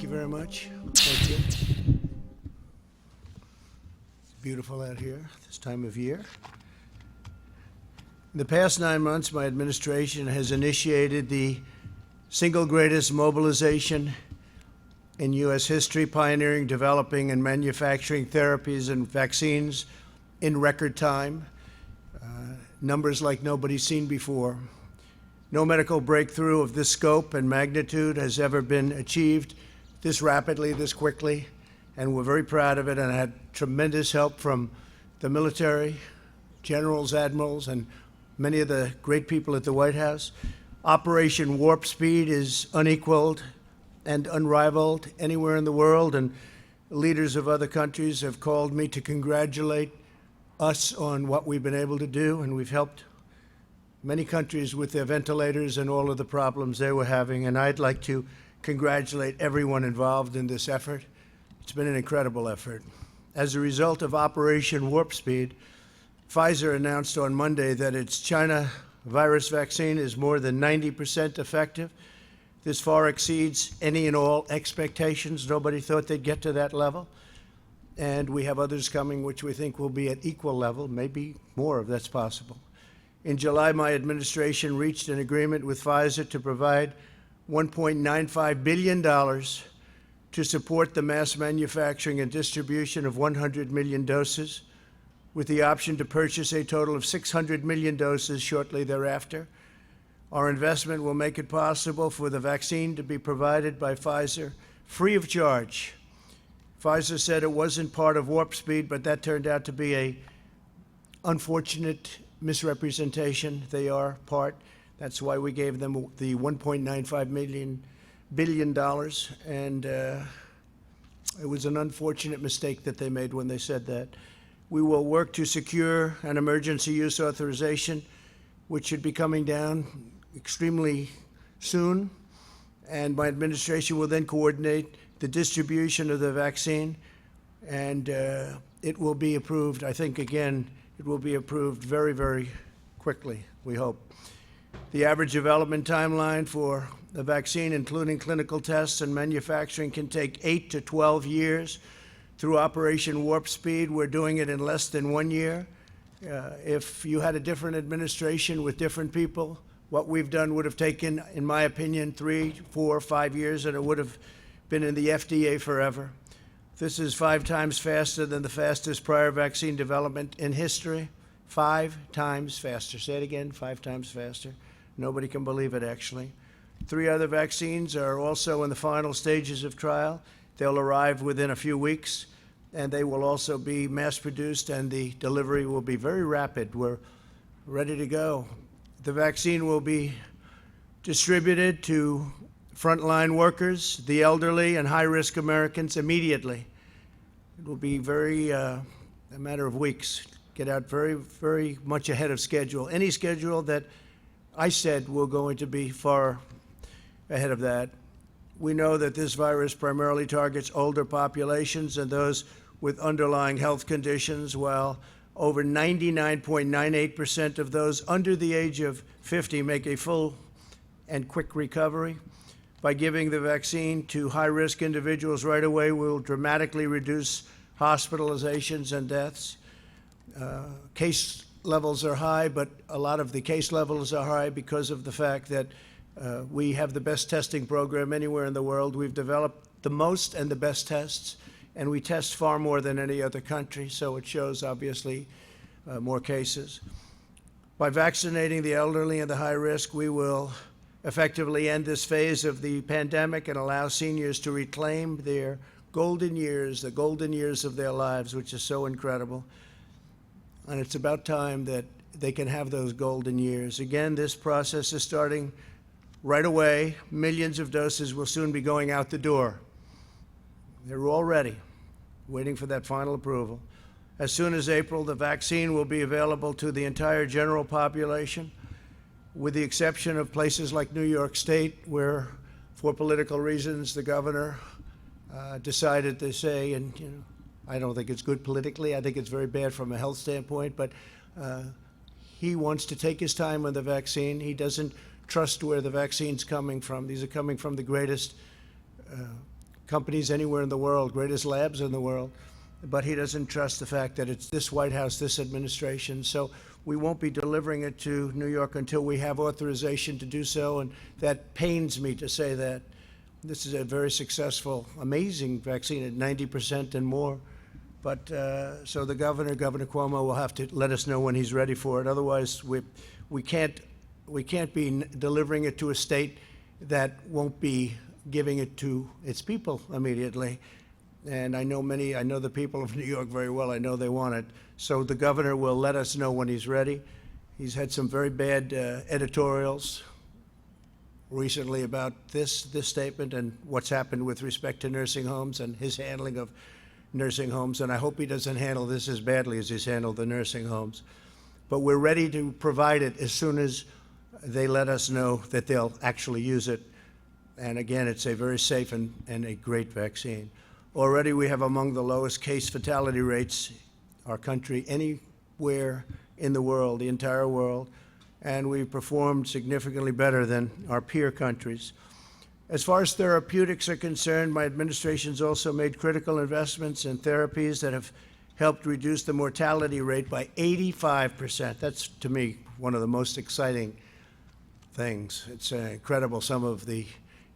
Thank you very much. Thank you. It's beautiful out here this time of year. In the past 9 months, my administration has initiated the single greatest mobilization in U.S. history, pioneering, developing, and manufacturing therapies and vaccines in record time, numbers like nobody's seen before. No medical breakthrough of this scope and magnitude has ever been achieved this rapidly, this quickly, and we're very proud of it, and I had tremendous help from the military, generals, admirals, and many of the great people at the White House. Operation Warp Speed is unequaled and unrivaled anywhere in the world, and leaders of other countries have called me to congratulate us on what we've been able to do, and we've helped many countries with their ventilators and all of the problems they were having, and I'd like to congratulate everyone involved in this effort. It's been an incredible effort. As a result of Operation Warp Speed, Pfizer announced on Monday that its China virus vaccine is more than 90% effective. This far exceeds any and all expectations. Nobody thought they'd get to that level. And we have others coming which we think will be at equal level, maybe more if that's possible. In July, my administration reached an agreement with Pfizer to provide $1.95 billion to support the mass manufacturing and distribution of 100 million doses, with the option to purchase a total of 600 million doses shortly thereafter. Our investment will make it possible for the vaccine to be provided by Pfizer free of charge. Pfizer said it wasn't part of Warp Speed, but that turned out to be an unfortunate misrepresentation. They are part. That's why we gave them the $1.95 billion, and it was an unfortunate mistake that they made when they said that. We will work to secure an emergency use authorization, which should be coming down extremely soon, and my administration will then coordinate the distribution of the vaccine, and it will be approved. I think, again, it will be approved very, very quickly, we hope. The average development timeline for the vaccine, including clinical tests and manufacturing, can take 8 to 12 years. Through Operation Warp Speed, we're doing it in less than 1 year. If you had a different administration with different people, what we've done would have taken, in my opinion, 3, 4, 5 years, and it would have been in the FDA forever. This is 5 times faster than the fastest prior vaccine development in history. 5 times faster. Say it again, 5 times faster. Nobody can believe it, actually. 3 other vaccines are also in the final stages of trial. They'll arrive within a few weeks, and they will also be mass-produced, and the delivery will be very rapid. We're ready to go. The vaccine will be distributed to frontline workers, the elderly, and high-risk Americans immediately. It will be a matter of weeks. Get out very, very much ahead of schedule. Any schedule that I said we're going to be far ahead of that. We know that this virus primarily targets older populations and those with underlying health conditions, while over 99.98% of those under the age of 50 make a full and quick recovery. By giving the vaccine to high-risk individuals right away, we will dramatically reduce hospitalizations and deaths. Case levels are high, but a lot of the case levels are high because of the fact that we have the best testing program anywhere in the world. We've developed the most and the best tests, and we test far more than any other country, so it shows, obviously, more cases. By vaccinating the elderly and the high risk, we will effectively end this phase of the pandemic and allow seniors to reclaim their golden years, the golden years of their lives, which is so incredible. And it's about time that they can have those golden years. Again, this process is starting right away. Millions of doses will soon be going out the door. They're all ready, waiting for that final approval. As soon as April, the vaccine will be available to the entire general population, with the exception of places like New York State, where, for political reasons, the governor decided to say, and I don't think it's good politically, I think it's very bad from a health standpoint, but he wants to take his time on the vaccine. He doesn't trust where the vaccine's coming from. These are coming from the greatest companies anywhere in the world, greatest labs in the world, but he doesn't trust the fact that it's this White House, this administration. So we won't be delivering it to New York until we have authorization to do so, and that pains me to say that. This is a very successful, amazing vaccine at 90% and more. But so the Governor Cuomo, will have to let us know when he's ready for it. Otherwise, we can't be delivering it to a state that won't be giving it to its people immediately. And I know the people of New York very well. I know they want it. So the governor will let us know when he's ready. He's had some very bad editorials recently about this statement and what's happened with respect to nursing homes and his handling of nursing homes. And I hope he doesn't handle this as badly as he's handled the nursing homes. But we're ready to provide it as soon as they let us know that they'll actually use it. And again, it's a very safe and a great vaccine. Already we have among the lowest case fatality rates, our country, anywhere in the world, the entire world, and we've performed significantly better than our peer countries. As far as therapeutics are concerned, my administration's also made critical investments in therapies that have helped reduce the mortality rate by 85%. That's, to me, one of the most exciting things. It's incredible, some of the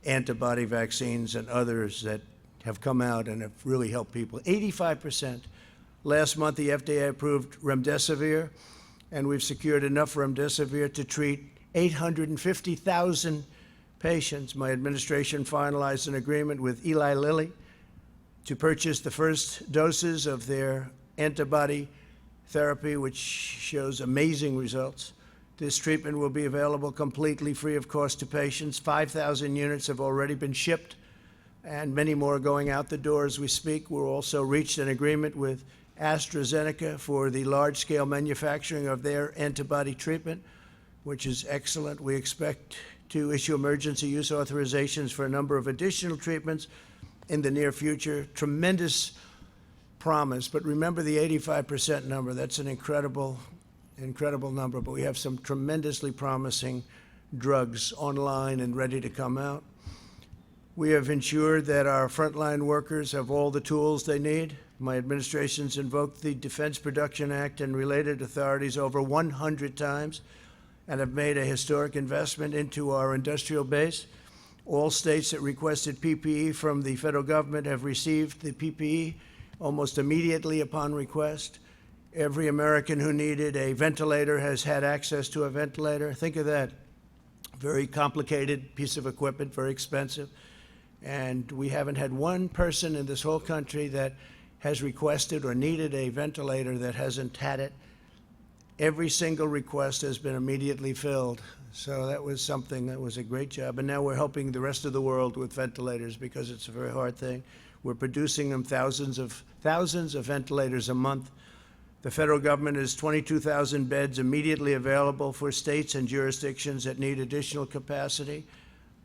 antibody vaccines and others that have come out and have really helped people. 85%. Last month, the FDA approved remdesivir, and we've secured enough remdesivir to treat 850,000 patients. My administration finalized an agreement with Eli Lilly to purchase the first doses of their antibody therapy, which shows amazing results. This treatment will be available completely free of cost to patients. 5,000 units have already been shipped, and many more are going out the door as we speak. We've also reached an agreement with AstraZeneca for the large-scale manufacturing of their antibody treatment, which is excellent. We expect to issue emergency use authorizations for a number of additional treatments in the near future. Tremendous promise, but remember the 85% number. That's an incredible number, but we have some tremendously promising drugs online and ready to come out. We have ensured that our frontline workers have all the tools they need. My administration's invoked the Defense Production Act and related authorities over 100 times and have made a historic investment into our industrial base. All states that requested PPE from the federal government have received the PPE almost immediately upon request. Every American who needed a ventilator has had access to a ventilator. Think of that. Very complicated piece of equipment, very expensive. And we haven't had one person in this whole country that has requested or needed a ventilator that hasn't had it. Every single request has been immediately filled. So that was something that was a great job. And now we're helping the rest of the world with ventilators because it's a very hard thing. We're producing them thousands of ventilators a month. The federal government has 22,000 beds immediately available for states and jurisdictions that need additional capacity.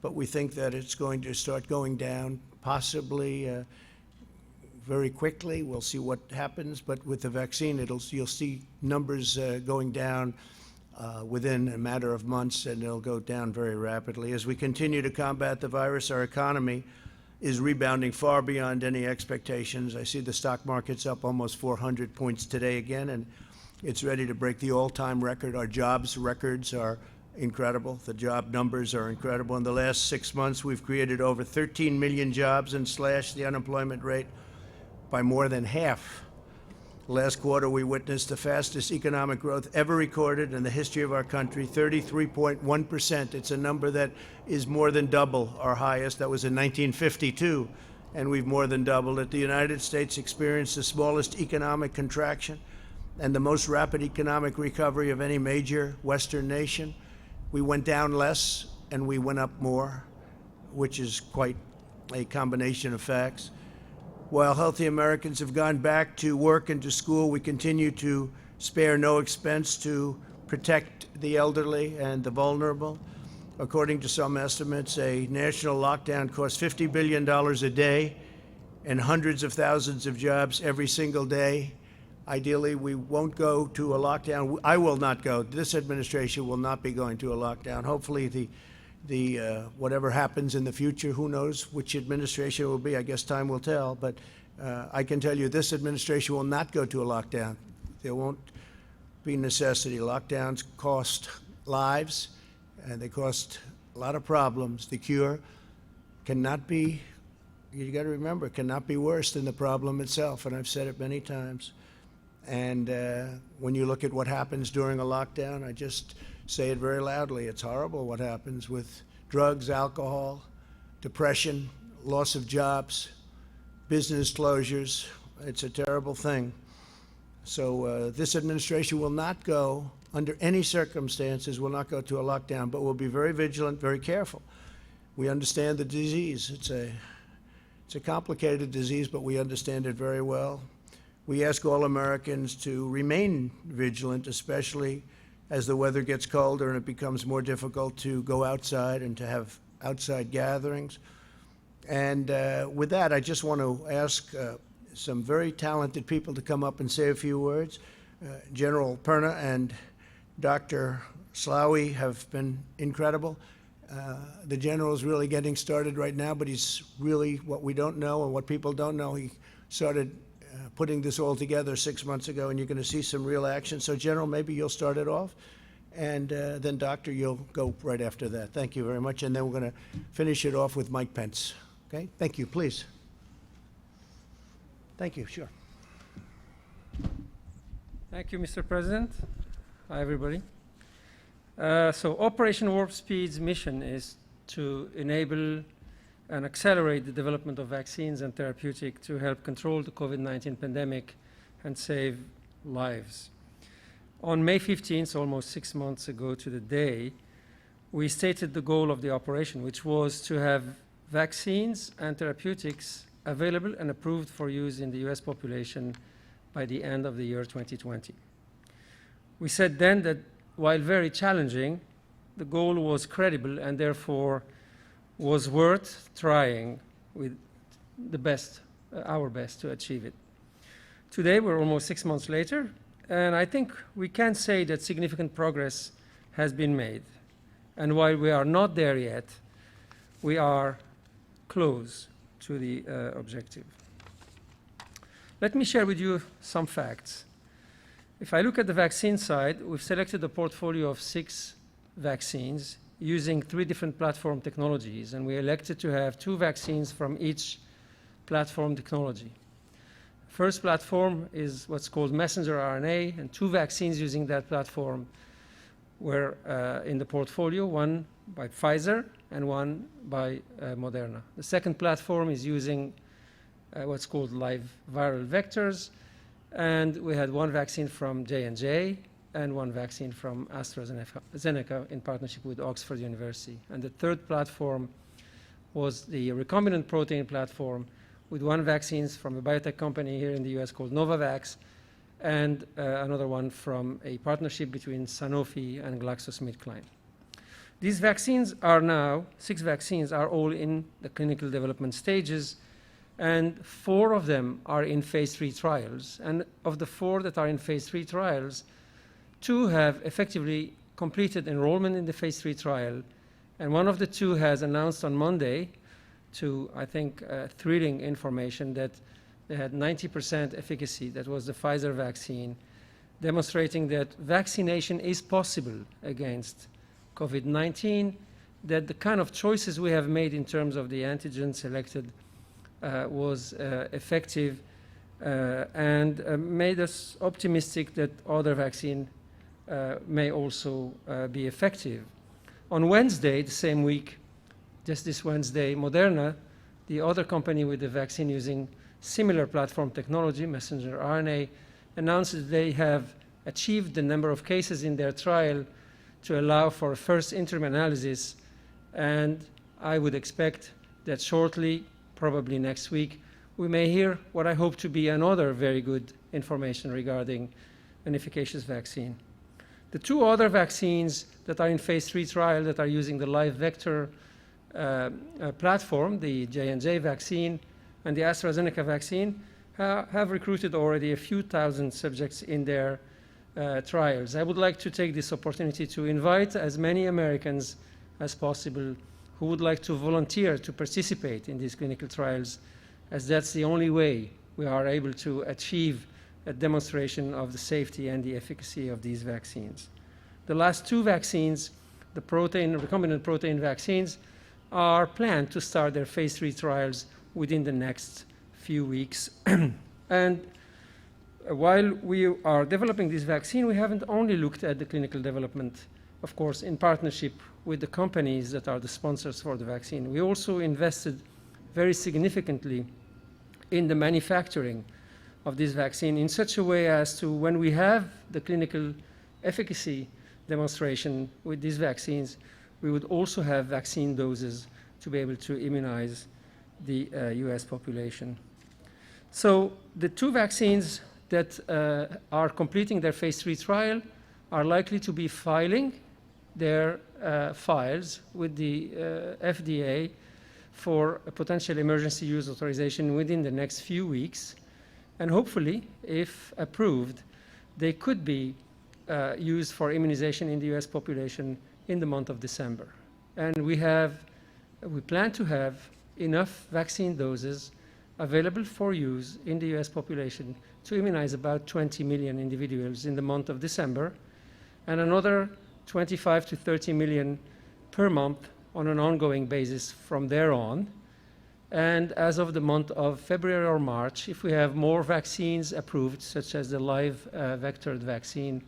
But we think that it's going to start going down, possibly very quickly. We'll see what happens. But with the vaccine, you'll see numbers going down within a matter of months, and it'll go down very rapidly. As we continue to combat the virus, our economy is rebounding far beyond any expectations. I see the stock market's up almost 400 points today again, and it's ready to break the all-time record. Our jobs records are incredible. The job numbers are incredible. In the last 6 months, we've created over 13 million jobs and slashed the unemployment rate by more than half. Last quarter, we witnessed the fastest economic growth ever recorded in the history of our country, 33.1%. It's a number that is more than double our highest. That was in 1952, and we've more than doubled it. The United States experienced the smallest economic contraction and the most rapid economic recovery of any major Western nation. We went down less and we went up more, which is quite a combination of facts. While healthy Americans have gone back to work and to school, we continue to spare no expense to protect the elderly and the vulnerable. According to some estimates, a national lockdown costs $50 billion a day and hundreds of thousands of jobs every single day. Ideally, we won't go to a lockdown. I will not go. This administration will not be going to a lockdown. Hopefully, the whatever happens in the future, who knows which administration it will be. I guess time will tell. But I can tell you this administration will not go to a lockdown. There won't be necessity. Lockdowns cost lives, and they cost a lot of problems. The cure cannot be, you got to remember, it cannot be worse than the problem itself, and I've said it many times. And when you look at what happens during a lockdown, I just say it very loudly. It's horrible what happens with drugs, alcohol, depression, loss of jobs, business closures. It's a terrible thing. So this administration will not go, under any circumstances, will not go to a lockdown, but will be very vigilant, very careful. We understand the disease. It's a complicated disease, but we understand it very well. We ask all Americans to remain vigilant, especially as the weather gets colder and it becomes more difficult to go outside and to have outside gatherings. And with that, I just want to ask some very talented people to come up and say a few words. General Perna and Dr. Slaoui have been incredible. The general is really getting started right now, but he's really what we don't know and what people don't know. He started putting this all together 6 months ago, and you're going to see some real action. So, General, maybe you'll start it off, and then, Doctor, you'll go right after that. Thank you very much, and then we're going to finish it off with Mike Pence. Okay? Thank you, please. Thank you, sure. Thank you, Mr. President. Hi, everybody. So Operation Warp Speed's mission is to enable and accelerate the development of vaccines and therapeutics to help control the COVID-19 pandemic and save lives. On May 15th, almost 6 months ago to the day, we stated the goal of the operation, which was to have vaccines and therapeutics available and approved for use in the US population by the end of the year 2020. We said then that while very challenging, the goal was credible and therefore was worth trying with the best, our best to achieve it. Today, we're almost 6 months later, and I think we can say that significant progress has been made. And while we are not there yet, we are close to the objective. Let me share with you some facts. If I look at the vaccine side, we've selected a portfolio of 6 vaccines using 3 different platform technologies, and we elected to have 2 vaccines from each platform technology. First platform is what's called messenger RNA, and 2 vaccines using that platform were in the portfolio, one by Pfizer and one by Moderna. The second platform is using what's called live viral vectors, and we had 1 vaccine from J&J and 1 vaccine from AstraZeneca in partnership with Oxford University. And the third platform was the recombinant protein platform with 1 vaccine from a biotech company here in the US called Novavax, and another one from a partnership between Sanofi and GlaxoSmithKline. These vaccines are now, 6 vaccines are all in the clinical development stages, and 4 of them are in phase 3 trials. And of the 4 that are in phase 3 trials, 2 have effectively completed enrollment in the phase 3 trial, and one of the 2 has announced on Monday, to, I think, thrilling information, that they had 90% efficacy. That was the Pfizer vaccine, demonstrating that vaccination is possible against COVID-19, that the kind of choices we have made in terms of the antigen selected was effective and made us optimistic that other vaccine may also be effective. On Wednesday, the same week, just this Wednesday, Moderna, the other company with the vaccine using similar platform technology, messenger RNA, announced that they have achieved the number of cases in their trial to allow for a first interim analysis, and I would expect that shortly, probably next week, we may hear what I hope to be another very good information regarding an efficacious vaccine. The 2 other vaccines that are in phase 3 trial that are using the live vector platform, the J&J vaccine and the AstraZeneca vaccine, have recruited already a few thousand subjects in their trials. I would like to take this opportunity to invite as many Americans as possible who would like to volunteer to participate in these clinical trials, as that's the only way we are able to achieve a demonstration of the safety and the efficacy of these vaccines. The last two vaccines, the recombinant protein vaccines, are planned to start their phase 3 trials within the next few weeks. And while we are developing this vaccine, we haven't only looked at the clinical development, of course, in partnership with the companies that are the sponsors for the vaccine. We also invested very significantly in the manufacturing of this vaccine in such a way as to, when we have the clinical efficacy demonstration with these vaccines, we would also have vaccine doses to be able to immunize the US population. So the two vaccines that are completing their phase 3 trial are likely to be filing their files with the FDA for a potential emergency use authorization within the next few weeks. And hopefully, if approved, they could be used for immunization in the US population in the month of December. And we plan to have enough vaccine doses available for use in the US population to immunize about 20 million individuals in the month of December, and another 25 to 30 million per month on an ongoing basis from there on. And as of the month of February or March, if we have more vaccines approved, such as the live vectored vaccine,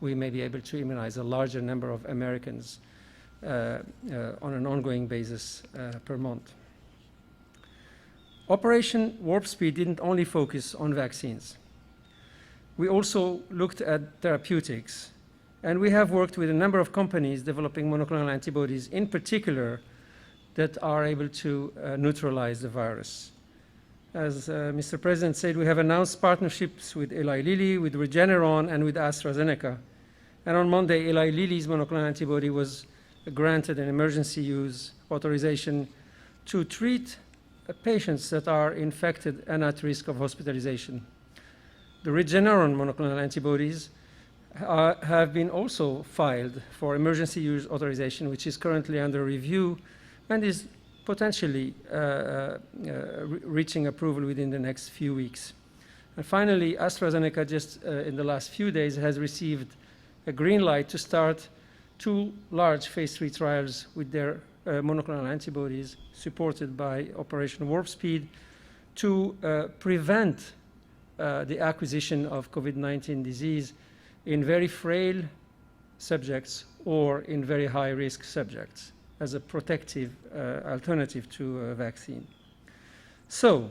we may be able to immunize a larger number of Americans on an ongoing basis per month. Operation Warp Speed didn't only focus on vaccines. We also looked at therapeutics, and we have worked with a number of companies developing monoclonal antibodies in particular that are able to neutralize the virus. As Mr. President said, we have announced partnerships with Eli Lilly, with Regeneron, and with AstraZeneca. And on Monday, Eli Lilly's monoclonal antibody was granted an emergency use authorization to treat patients that are infected and at risk of hospitalization. The Regeneron monoclonal antibodies have been also filed for emergency use authorization, which is currently under review and is potentially reaching approval within the next few weeks. And finally, AstraZeneca just in the last few days has received a green light to start 2 large phase 3 trials with their monoclonal antibodies supported by Operation Warp Speed to prevent the acquisition of COVID-19 disease in very frail subjects or in very high-risk subjects as a protective alternative to a vaccine. So,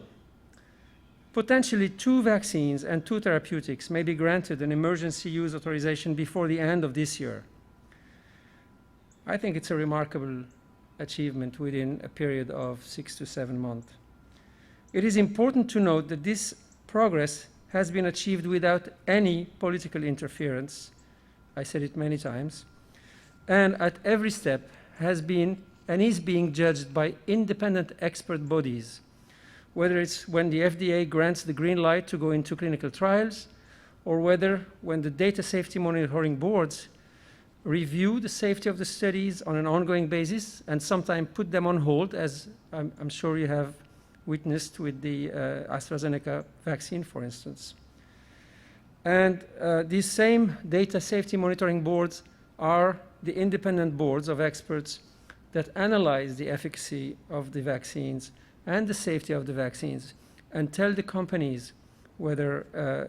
potentially 2 vaccines and 2 therapeutics may be granted an emergency use authorization before the end of this year. I think it's a remarkable achievement within a period of 6 to 7 months. It is important to note that this progress has been achieved without any political interference. I said it many times. And at every step has been and is being judged by independent expert bodies, whether it's when the FDA grants the green light to go into clinical trials, or whether when the data safety monitoring boards review the safety of the studies on an ongoing basis and sometimes put them on hold, as I'm sure you have witnessed with the AstraZeneca vaccine, for instance. And these same data safety monitoring boards are the independent boards of experts that analyze the efficacy of the vaccines and the safety of the vaccines and tell the companies whether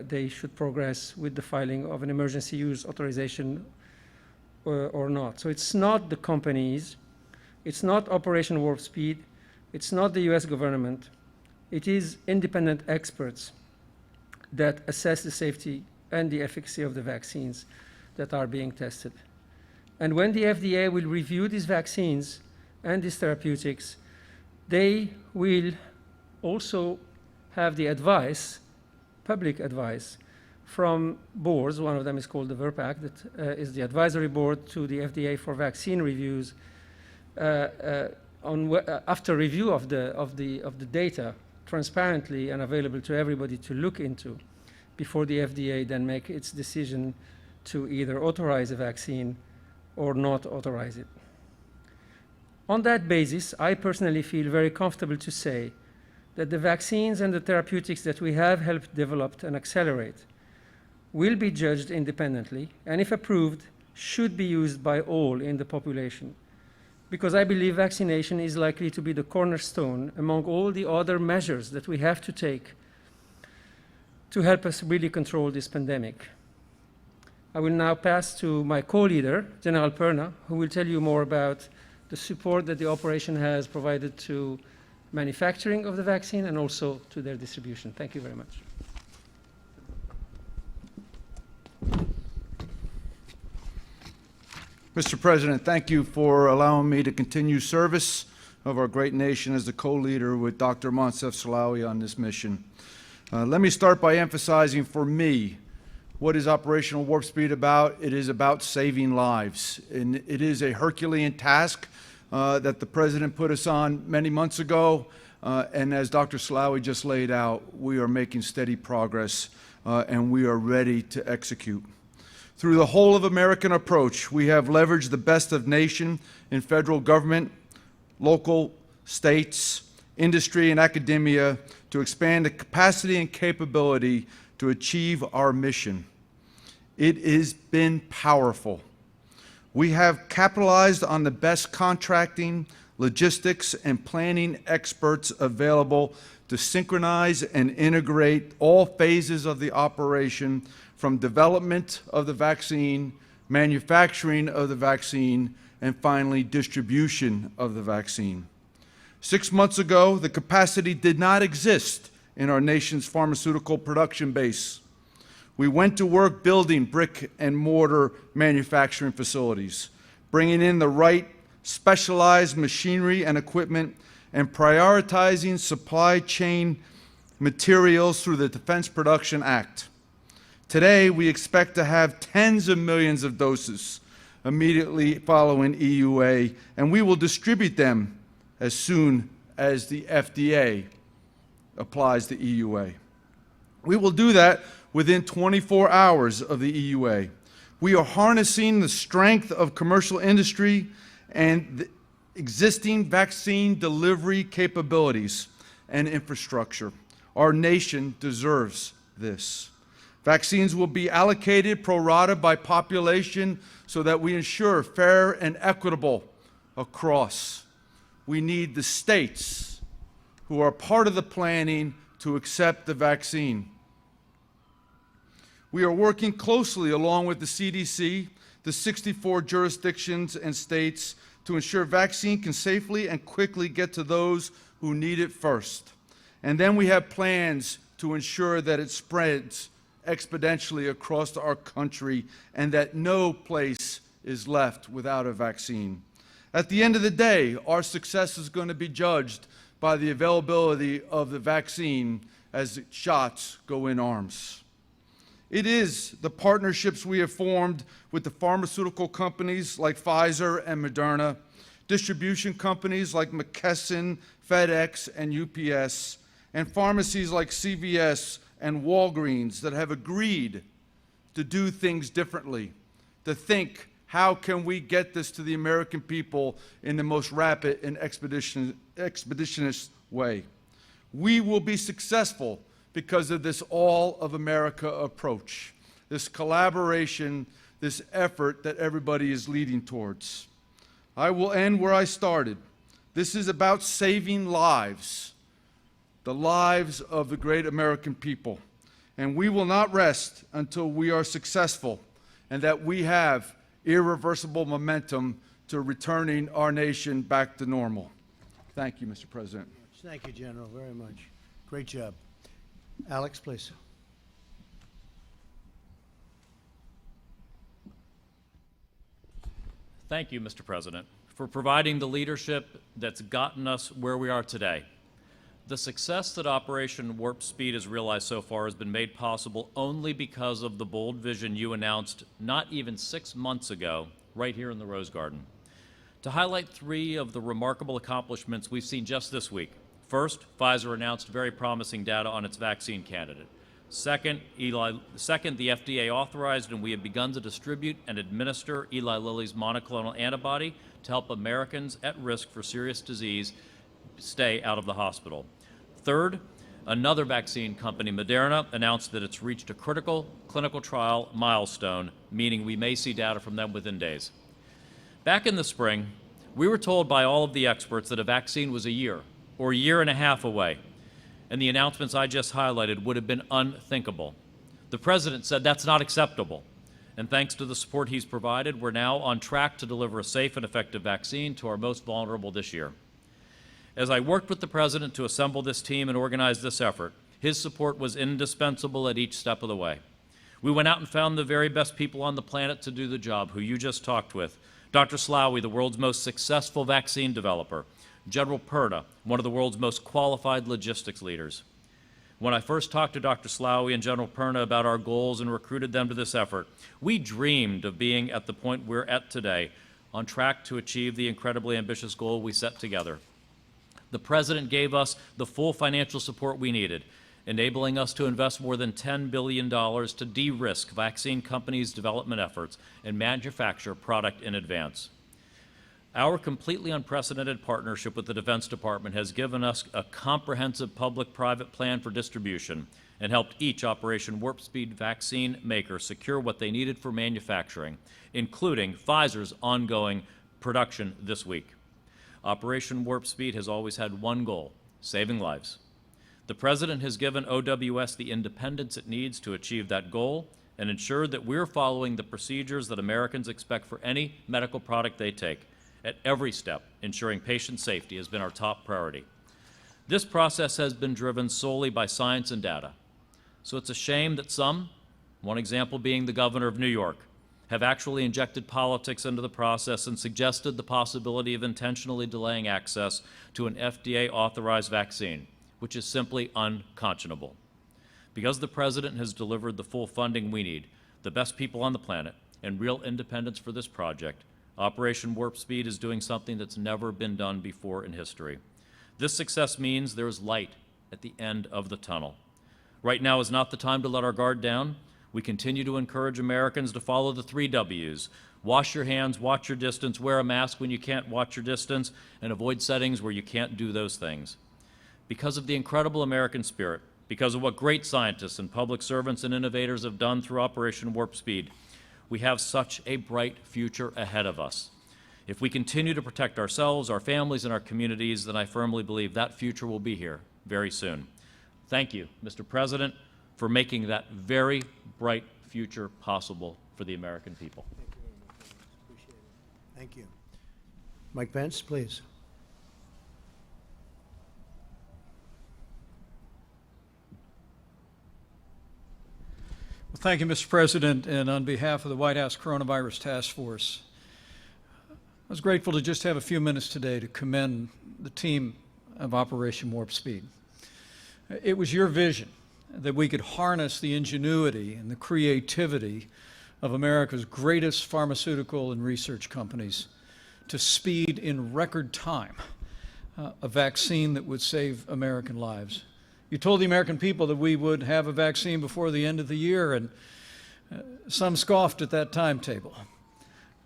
they should progress with the filing of an emergency use authorization or not. So it's not the companies, it's not Operation Warp Speed, it's not the US government, it is independent experts that assess the safety and the efficacy of the vaccines that are being tested. And when the FDA will review these vaccines and these therapeutics, they will also have the advice, public advice, from boards. One of them is called the VRPAC, that is the advisory board to the FDA for vaccine reviews. After review of the data transparently and available to everybody to look into, before the FDA then make its decision to either authorize a vaccine or not authorize it. On that basis, I personally feel very comfortable to say that the vaccines and the therapeutics that we have helped develop and accelerate will be judged independently, and if approved, should be used by all in the population. Because I believe vaccination is likely to be the cornerstone among all the other measures that we have to take to help us really control this pandemic. I will now pass to my co-leader, General Perna, who will tell you more about the support that the operation has provided to manufacturing of the vaccine and also to their distribution. Thank you very much. Mr. President, thank you for allowing me to continue service of our great nation as the co-leader with Dr. Moncef Slaoui on this mission. Let me start by emphasizing for me, what is Operational Warp Speed about? It is about saving lives. And it is a Herculean task that the President put us on many months ago. And as Dr. Slaoui just laid out, we are making steady progress and we are ready to execute. Through the whole of American approach, we have leveraged the best of nation in federal government, local, states, industry, and academia to expand the capacity and capability to achieve our mission. It has been powerful. We have capitalized on the best contracting, logistics, and planning experts available to synchronize and integrate all phases of the operation, from development of the vaccine, manufacturing of the vaccine, and finally distribution of the vaccine. 6 months ago, the capacity did not exist in our nation's pharmaceutical production base. We went to work building brick and mortar manufacturing facilities, bringing in the right specialized machinery and equipment, and prioritizing supply chain materials through the Defense Production Act. Today, we expect to have tens of millions of doses immediately following EUA, and we will distribute them as soon as the FDA applies the EUA. We will do that within 24 hours of the EUA. We are harnessing the strength of commercial industry and the existing vaccine delivery capabilities and infrastructure. Our nation deserves this. Vaccines will be allocated pro rata by population so that we ensure fair and equitable across. We need the states who are part of the planning to accept the vaccine. We are working closely along with the CDC, the 64 jurisdictions and states to ensure vaccine can safely and quickly get to those who need it first. And then we have plans to ensure that it spreads exponentially across our country and that no place is left without a vaccine. At the end of the day, our success is going to be judged by the availability of the vaccine as shots go in arms. It is the partnerships we have formed with the pharmaceutical companies like Pfizer and Moderna, distribution companies like McKesson, FedEx, and UPS, and pharmacies like CVS and Walgreens that have agreed to do things differently, to think, how can we get this to the American people in the most rapid and expeditious way? We will be successful because of this all of America approach, this collaboration, this effort that everybody is leading towards. I will end where I started. This is about saving lives, the lives of the great American people. And we will not rest until we are successful and that we have irreversible momentum to returning our nation back to normal. Thank you, Mr. President. Thank you, General, very much. Great job. Alex, please. Thank you, Mr. President, for providing the leadership that's gotten us where we are today. The success that Operation Warp Speed has realized so far has been made possible only because of the bold vision you announced not even 6 months ago, right here in the Rose Garden. To highlight 3 of the remarkable accomplishments we've seen just this week. First, Pfizer announced very promising data on its vaccine candidate. Second, the FDA authorized and we have begun to distribute and administer Eli Lilly's monoclonal antibody to help Americans at risk for serious disease stay out of the hospital. Third, another vaccine company, Moderna, announced that it's reached a critical clinical trial milestone, meaning we may see data from them within days. Back in the spring, we were told by all of the experts that a vaccine was a year or a year and a half away, and the announcements I just highlighted would have been unthinkable. The President said that's not acceptable, and thanks to the support he's provided, we're now on track to deliver a safe and effective vaccine to our most vulnerable this year. As I worked with the President to assemble this team and organize this effort, his support was indispensable at each step of the way. We went out and found the very best people on the planet to do the job, who you just talked with. Dr. Slaoui, the world's most successful vaccine developer. General Perna, one of the world's most qualified logistics leaders. When I first talked to Dr. Slaoui and General Perna about our goals and recruited them to this effort, we dreamed of being at the point we're at today, on track to achieve the incredibly ambitious goal we set together. The President gave us the full financial support we needed, enabling us to invest more than $10 billion to de-risk vaccine companies' development efforts and manufacture product in advance. Our completely unprecedented partnership with the Defense Department has given us a comprehensive public-private plan for distribution and helped each Operation Warp Speed vaccine maker secure what they needed for manufacturing, including Pfizer's ongoing production this week. Operation Warp Speed has always had one goal: saving lives. The President has given OWS the independence it needs to achieve that goal and ensured that we're following the procedures that Americans expect for any medical product they take. At every step, ensuring patient safety has been our top priority. This process has been driven solely by science and data. So it's a shame that some, one example being the governor of New York, have actually injected politics into the process and suggested the possibility of intentionally delaying access to an FDA-authorized vaccine, which is simply unconscionable. Because the President has delivered the full funding we need, the best people on the planet, and real independence for this project, Operation Warp Speed is doing something that's never been done before in history. This success means there is light at the end of the tunnel. Right now is not the time to let our guard down. We continue to encourage Americans to follow the 3 W's. Wash your hands, watch your distance, wear a mask when you can't watch your distance, and avoid settings where you can't do those things. Because of the incredible American spirit, because of what great scientists and public servants and innovators have done through Operation Warp Speed, we have such a bright future ahead of us. If we continue to protect ourselves, our families, and our communities, then I firmly believe that future will be here very soon. Thank you, Mr. President, for making that very bright future possible for the American people. Thank you. Mike Pence, please. Well, thank you, Mr. President, and on behalf of the White House Coronavirus Task Force, I was grateful to just have a few minutes today to commend the team of Operation Warp Speed. It was your vision that we could harness the ingenuity and the creativity of America's greatest pharmaceutical and research companies to speed in record time a vaccine that would save American lives. You told the American people that we would have a vaccine before the end of the year, and some scoffed at that timetable.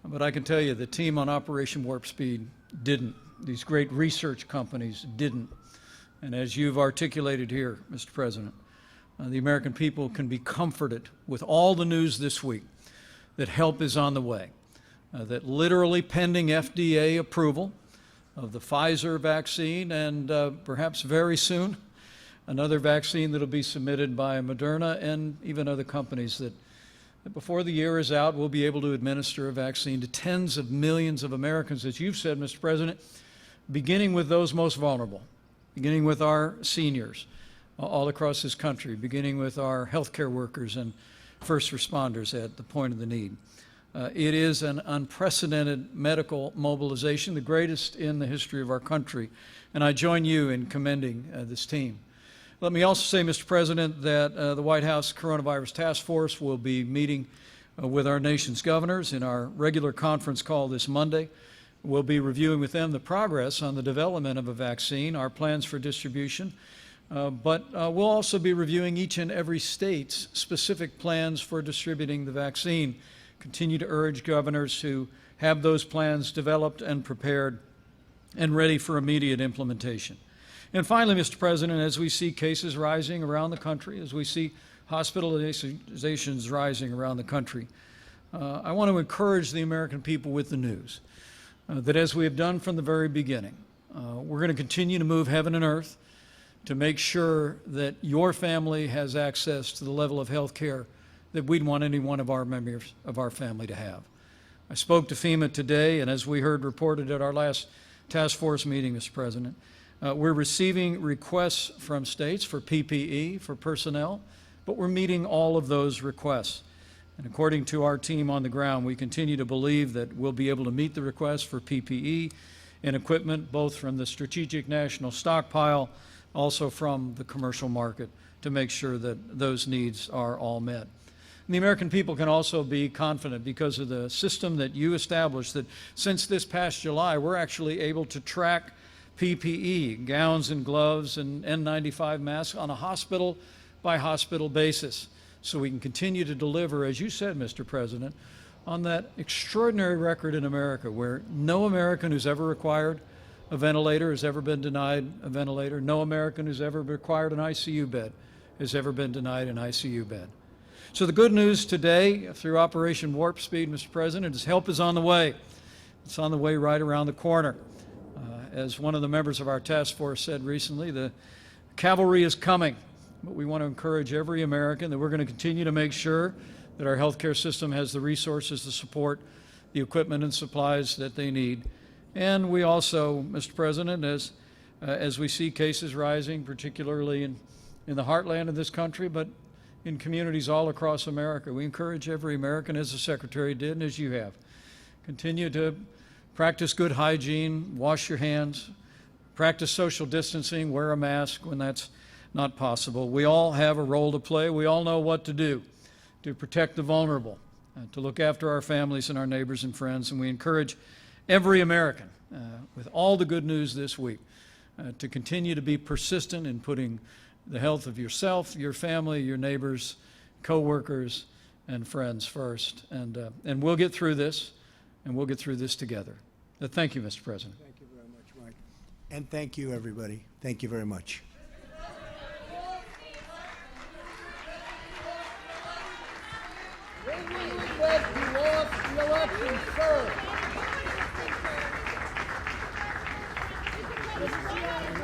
But I can tell you the team on Operation Warp Speed didn't. These great research companies didn't. And as you've articulated here, Mr. President, the American people can be comforted with all the news this week that help is on the way, that literally pending FDA approval of the Pfizer vaccine and perhaps very soon another vaccine that will be submitted by Moderna and even other companies that before the year is out, we'll be able to administer a vaccine to tens of millions of Americans, as you've said, Mr. President, beginning with those most vulnerable, beginning with our seniors all across this country, beginning with our healthcare workers and first responders at the point of the need. It is an unprecedented medical mobilization, the greatest in the history of our country, and I join you in commending this team. Let me also say, Mr. President, that the White House Coronavirus Task Force will be meeting with our nation's governors in our regular conference call this Monday. We'll be reviewing with them the progress on the development of a vaccine, our plans for distribution, But we'll also be reviewing each and every state's specific plans for distributing the vaccine. Continue to urge governors to have those plans developed and prepared and ready for immediate implementation. And finally, Mr. President, as we see cases rising around the country, as we see hospitalizations rising around the country, I want to encourage the American people with the news that as we have done from the very beginning, we're going to continue to move heaven and earth to make sure that your family has access to the level of health care that we'd want any one of our members of our family to have. I spoke to FEMA today, and as we heard reported at our last task force meeting, Mr. President, we're receiving requests from states for PPE, for personnel, but we're meeting all of those requests. And according to our team on the ground, we continue to believe that we'll be able to meet the requests for PPE and equipment, both from the Strategic National Stockpile, also from the commercial market, to make sure that those needs are all met. And the American people can also be confident because of the system that you established that since this past July, we're actually able to track PPE, gowns and gloves and N95 masks on a hospital-by-hospital basis. So we can continue to deliver, as you said, Mr. President, on that extraordinary record in America where no American who's ever required a ventilator has ever been denied a ventilator. No American who's ever required an ICU bed has ever been denied an ICU bed. So the good news today through Operation Warp Speed, Mr. President, is help is on the way. It's on the way right around the corner. As one of the members of our task force said recently, the cavalry is coming. But we want to encourage every American that we're going to continue to make sure that our healthcare system has the resources to support the equipment and supplies that they need. And we also, Mr. President, as we see cases rising, particularly in the heartland of this country, but in communities all across America, we encourage every American, as the Secretary did and as you have, continue to practice good hygiene, wash your hands, practice social distancing, wear a mask when that's not possible. We all have a role to play. We all know what to do to protect the vulnerable, to look after our families and our neighbors and friends, and we encourage every American, with all the good news this week, to continue to be persistent in putting the health of yourself, your family, your neighbors, co-workers, and friends first. And we'll get through this, and we'll get through this together. Thank you, Mr. President. Thank you very much, Mike. And thank you, everybody. Thank you very much. When we request you lost the election, sir. Mr. Chairman,